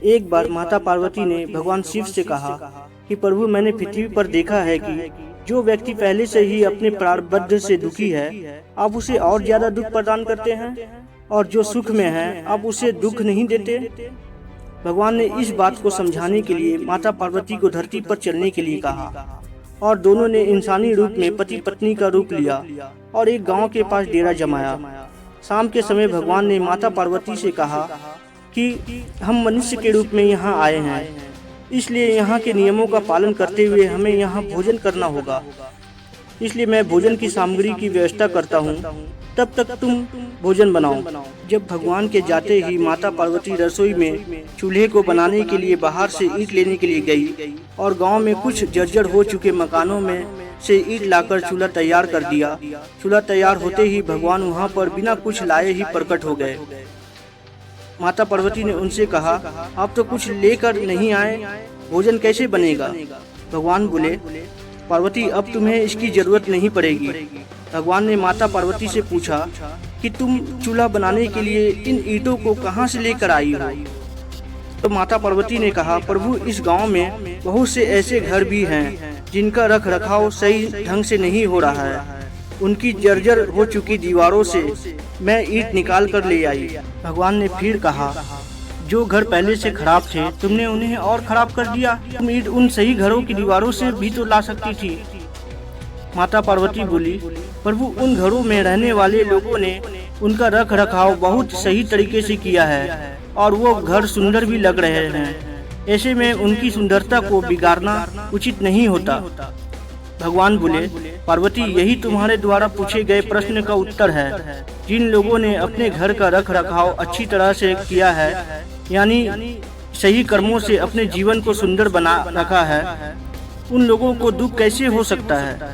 एक बार माता पार्वती ने भगवान शिव से कहा कि प्रभु, मैंने पृथ्वी पर देखा है कि जो व्यक्ति पहले से ही अपने प्रारब्ध से दुखी है, आप उसे और ज्यादा दुख प्रदान करते हैं, और जो सुख में है आप उसे दुख नहीं देते। भगवान ने इस बात को समझाने के लिए माता पार्वती को धरती पर चलने के लिए कहा, और दोनों ने इंसानी रूप में पति पत्नी का रूप लिया और एक गांव के पास डेरा जमाया। शाम के समय भगवान ने माता पार्वती से कहा कि हम मनुष्य के रूप में यहाँ आए हैं, इसलिए यहाँ के नियमों का पालन करते हुए हमें यहाँ भोजन करना होगा। इसलिए मैं भोजन की सामग्री की व्यवस्था करता हूँ, तब तक तुम भोजन बनाओ। जब भगवान के जाते ही माता पार्वती रसोई में चूल्हे को बनाने के लिए बाहर से ईंट लेने के लिए गई, और गांव में कुछ जर्जर हो चुके मकानों में से ईंट लाकर चूल्हा तैयार कर दिया। चूल्हा तैयार होते ही भगवान वहाँ पर बिना कुछ लाए ही प्रकट हो गए। माता पार्वती ने उनसे कहा, आप तो कुछ लेकर नहीं आए, भोजन कैसे बनेगा? भगवान बोले, पार्वती, अब तुम्हें इसकी जरूरत नहीं पड़ेगी। भगवान ने माता पार्वती से पूछा कि तुम चूल्हा बनाने के लिए इन ईंटों को कहाँ से लेकर आई हो? तो माता पार्वती ने कहा, प्रभु, इस गांव में बहुत से ऐसे घर भी हैं जिनका रख रखाव सही ढंग से नहीं हो रहा है। उनकी जर्जर हो चुकी दीवारों से मैं ईंट निकाल कर ले आई। भगवान ने फिर कहा, जो घर पहले से खराब थे तुमने उन्हें और खराब कर दिया। तुम ईंट उन सही घरों की दीवारों से भी तो ला सकती थी। माता पार्वती बोली, प्रभु, उन घरों में रहने वाले लोगों ने उनका रख रखाव बहुत सही तरीके से किया है और वो घर सुंदर भी लग रहे हैं। ऐसे में उनकी सुंदरता को बिगाड़ना उचित नहीं होता। भगवान बोले, पार्वती, यही तुम्हारे द्वारा पूछे गए प्रश्न का उत्तर है। जिन लोगों ने अपने घर का रख रखाव अच्छी तरह से किया है, यानी सही कर्मों से अपने जीवन को सुंदर बना रखा है, उन लोगों को दुख कैसे हो सकता है?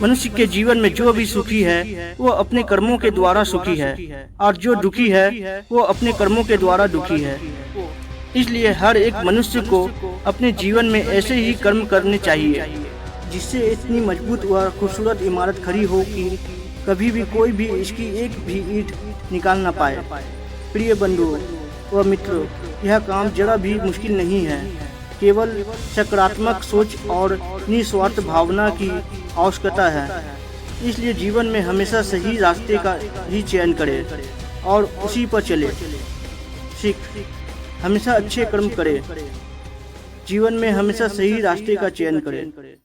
मनुष्य के जीवन में जो भी सुखी है वो अपने कर्मों के द्वारा सुखी है, और जो दुखी है वो अपने कर्मों के द्वारा दुखी है। इसलिए हर एक मनुष्य को अपने जीवन में ऐसे ही कर्म करने चाहिए जिससे इतनी मजबूत व खूबसूरत इमारत खड़ी हो कि कभी भी कोई भी इसकी एक भी ईंट निकाल ना पाए। प्रिय बंधुओं व मित्रों, यह काम जरा भी मुश्किल नहीं है। केवल सकारात्मक सोच और निस्वार्थ भावना की आवश्यकता है। इसलिए जीवन में हमेशा सही रास्ते का ही चयन करें और उसी पर चले। हमेशा अच्छे कर्म करें, जीवन में हमेशा सही रास्ते का चयन करें।